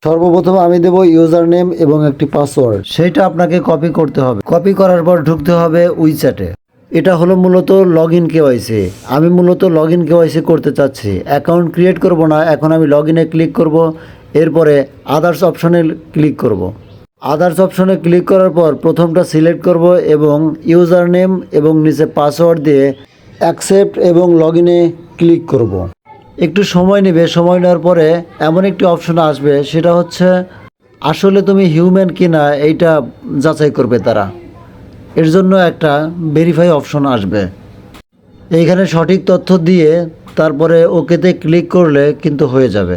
সর্বপ্রথম আমি দেব user name এবং একটি পাসওয়ার্ড, সেইটা আপনাকে কপি করতে হবে। কপি করার পর ঢুকতে হবে উইচ্যাটে। এটা হলো মূলত লগ ইন কেওয়াইসি। আমি মূলত লগ ইন কেওয়াইসি করতে চাচ্ছি, অ্যাকাউন্ট ক্রিয়েট করব না। এখন আমি লগ ইনে ক্লিক করব, এরপরে আদার্স অপশনে ক্লিক করব। আদার্স অপশনে ক্লিক করার পর প্রথমটা সিলেক্ট করব এবং ইউজার নেম এবং নিচে পাসওয়ার্ড দিয়ে অ্যাকসেপ্ট এবং লগ ইনে ক্লিক করব। একটু সময় নেবে। সময় নেওয়ার পরে এমন একটি অপশন আসবে, সেটা হচ্ছে আসলে তুমি হিউম্যান কিনা এইটা যাচাই করবে তারা। এর জন্য একটা ভেরিফাই অপশন আসবে। এইখানে সঠিক তথ্য দিয়ে তারপরে ওকেতে ক্লিক করলে কিন্তু হয়ে যাবে।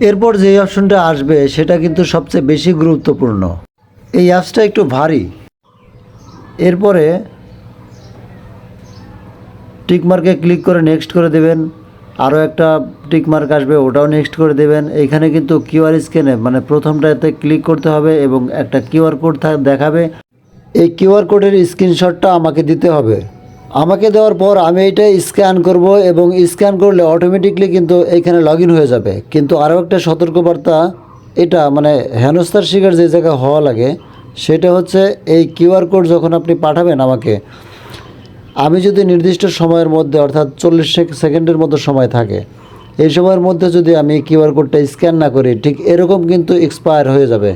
এরপর যে অপশনটা আসবে সেটা কিন্তু সবচেয়ে বেশি গুরুত্বপূর্ণ। এই অ্যাপসটা একটু ভারী। এরপরে টিকমার্কে ক্লিক করে নেক্সট করে দেবেন। আরও একটা টিকমার্ক আসবে, ওটাও নেক্সট করে দেবেন। এইখানে কিন্তু কিউআর স্ক্যানে মানে প্রথমটাতে ক্লিক করতে হবে এবং একটা কিউআর কোড দেখাবে। এই কিউআর কোডের স্ক্রিনশটটা আমাকে দিতে হবে। আমাকে দেওয়ার পর আমি এইটা স্ক্যান করব এবং স্ক্যান করলে অটোমেটিকলি কিন্তু এইখানে লগ ইন হয়ে যাবে। কিন্তু আরও একটা সতর্কবার্তা, এটা মানে হেনস্থার শিকার যে জায়গায় হওয়া লাগে সেটা হচ্ছে এই কিউআর কোড যখন আপনি পাঠাবেন আমাকে, আমি যদি নির্দিষ্ট সময়ের মধ্যে অর্থাৎ 40 সেকেন্ডের মতো সময় থাকে, এই সময়ের মধ্যে যদি আমি কিউআর কোডটা স্ক্যান না করি, ঠিক এরকম কিন্তু এক্সপায়ার হয়ে যাবে।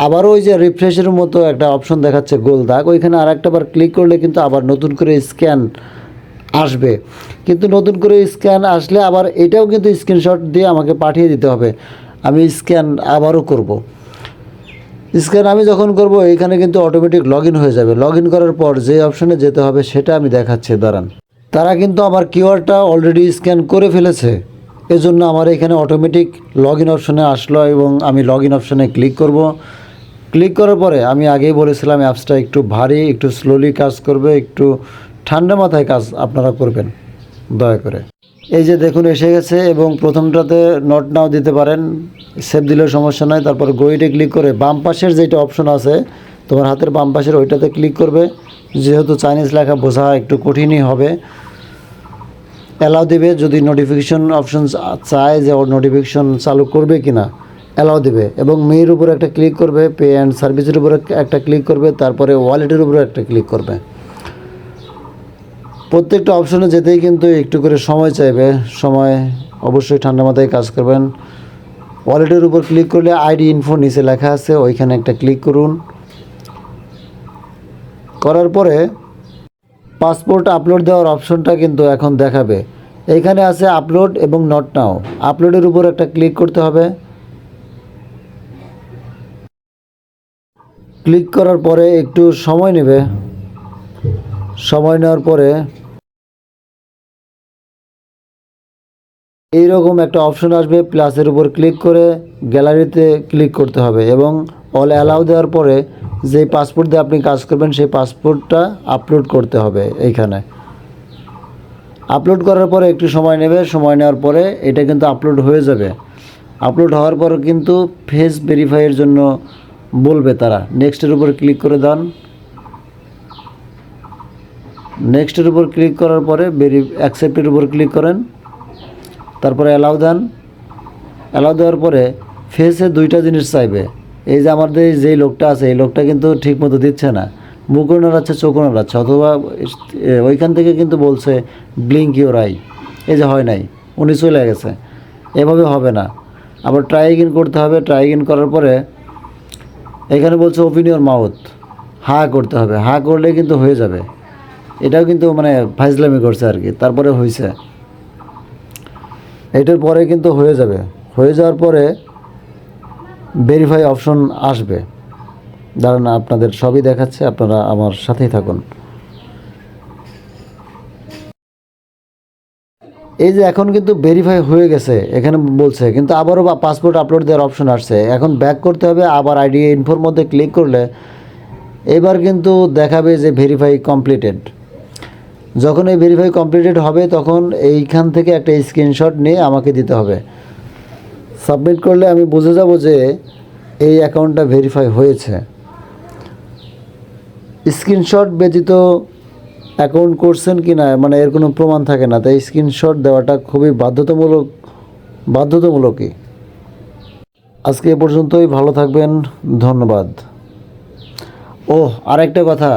আবারও ওই যে রিফ্রেশের মতো একটা অপশন দেখাচ্ছে গোল দাগ, ওইখানে আর একটা বার ক্লিক করলে কিন্তু আবার নতুন করে স্ক্যান আসবে। কিন্তু নতুন করে স্ক্যান আসলে আবার এটাও কিন্তু স্ক্রিনশট দিয়ে আমাকে পাঠিয়ে দিতে হবে। আমি স্ক্যান আবারও করব। স্ক্যান আমি যখন করব এখানে কিন্তু অটোমেটিক লগ ইন হয়ে যাবে। লগ ইন করার পর যে অপশনে যেতে হবে সেটা আমি দেখাচ্ছি, দাঁড়ান। তারা কিন্তু আমার কিউআরটা অলরেডি স্ক্যান করে ফেলেছে, এজন্য আমার এখানে অটোমেটিক লগ ইন অপশনে আসলো এবং আমি লগ ইন অপশনে ক্লিক করব। ক্লিক করার পরে আমি আগেই বলেছিলাম অ্যাপসটা একটু ভারী, একটু স্লোলি কাজ করবে, একটু ঠান্ডা মাথায় কাজ আপনারা করবেন দয়া করে। এই যে দেখুন এসে গেছে এবং প্রথমটাতে নট নাও দিতে পারেন, সেভ দিলেও সমস্যা নয়। তারপর গোইটে ক্লিক করে বাম পাশের যেটা অপশন আছে তোমার হাতের বাম পাশের, ওইটাতে ক্লিক করবে। যেহেতু চাইনিজ লেখা বোঝা একটু কঠিনই হবে। অ্যালাউ দেবে, যদি নোটিফিকেশন অপশন চায় যে ওর নোটিফিকেশন চালু করবে কি না, অ্যালাউ দেবে এবং মেয়ের উপরে একটা ক্লিক করবে, পে অ্যান্ড সার্ভিসের উপরে একটা ক্লিক করবে, তারপরে ওয়ালেটের উপরে একটা ক্লিক করবে। প্রত্যেকটা অপশনে যেতেই কিন্তু একটু করে সময় চাইবে। সময় অবশ্যই ঠান্ডা মাথায় কাজ করবেন। ওয়ালেটের উপর ক্লিক করলে আইডি ইনফো নিচে লেখা আছে, ওইখানে একটা ক্লিক করুন। করার পরে পাসপোর্ট আপলোড দেওয়ার অপশনটা কিন্তু এখন দেখাবে। এইখানে আছে আপলোড এবং নট নাও। আপলোডের উপর একটা ক্লিক করতে হবে। ক্লিক করার পরে একটু সময় নেবে। সময় নেওয়ার পরে এইরকম একটা অপশন আসবে, প্লাসের উপর ক্লিক করে গ্যালারিতে ক্লিক করতে হবে এবং অল অ্যালাউ দেওয়ার পরে যে পাসপোর্ট দিয়ে আপনি কাজ করবেন সেই পাসপোর্টটা আপলোড করতে হবে। এইখানে আপলোড করার পরে একটু সময় নেবে। সময় নেওয়ার পরে এটা কিন্তু আপলোড হয়ে যাবে। আপলোড হওয়ার পর কিন্তু ফেস ভেরিফাইয়ের জন্য বলবে তারা। নেক্সটের উপর ক্লিক করে দেন। নেক্সটের উপর ক্লিক করার পরে অ্যাকসেপ্টের উপর ক্লিক করেন, তারপরে অ্যালাউ দেন। অ্যালাউ দেওয়ার পরে ফেসে দুইটা জিনিস চাইবে। এই যে আমাদের যেই লোকটা আছে, এই লোকটা কিন্তু ঠিক মতো দিচ্ছে না, মুখও নাড়াচ্ছে, চোখও নাড়াচ্ছে, অথবা ওইখান থেকে কিন্তু বলছে ব্লিঙ্ক ইউর আই। এই যে হয় নাই, উনি চলে গেছে। এভাবে হবে না, আবার ট্রাই এগেইন করতে হবে। ট্রাই এগেইন করার পরে এখানে বলছে ওপেন ইউর মাউথ, হা করতে হবে। হা করলে কিন্তু হয়ে যাবে। এটাও কিন্তু মানে ফাইজলামি করছে আর কি, তারপরে হয়েছে। এটার পরে কিন্তু হয়ে যাবে। হয়ে যাওয়ার পরে ভেরিফাই অপশন আসবে। দাঁড়ান, আপনাদের সবই দেখাচ্ছে, আপনারা আমার সাথেই থাকুন। এই যে এখন কিন্তু ভেরিফাই হয়ে গেছে এখানে বলছে, কিন্তু আবারও পাসপোর্ট আপলোড দেওয়ার অপশন আসছে। এখন ব্যাক করতে হবে, আবার আইডি ইনফোর মধ্যে ক্লিক করলে এবার কিন্তু দেখাবে যে ভেরিফাই কমপ্লিটেড। যখন এই ভেরিফাই কমপ্লিটেড হবে তখন এইখান থেকে একটা স্ক্রিনশট নিয়ে আমাকে দিতে হবে। সাবমিট করলে আমি বুঝে যাব যে এই অ্যাকাউন্টটা ভেরিফাই হয়েছে। স্ক্রিনশট ব্যতীত অ্যাকাউন্ট করছেন কি না মানে এর কোনো প্রমাণ থাকে না, তাই স্ক্রিনশট দেওয়াটা খুবই বাধ্যতামূলকই। আজকে এ পর্যন্তই, ভালো থাকবেন, ধন্যবাদ। ও আরেকটা কথা,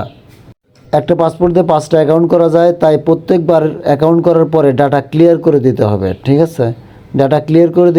একটা পাসপোর্ট দিয়ে 5টা অ্যাকাউন্ট করা যায়, তাই প্রত্যেকবার অ্যাকাউন্ট করার পরে ডাটা ক্লিয়ার করে দিতে হবে, ঠিক আছে? ডাটা ক্লিয়ার করে দিলে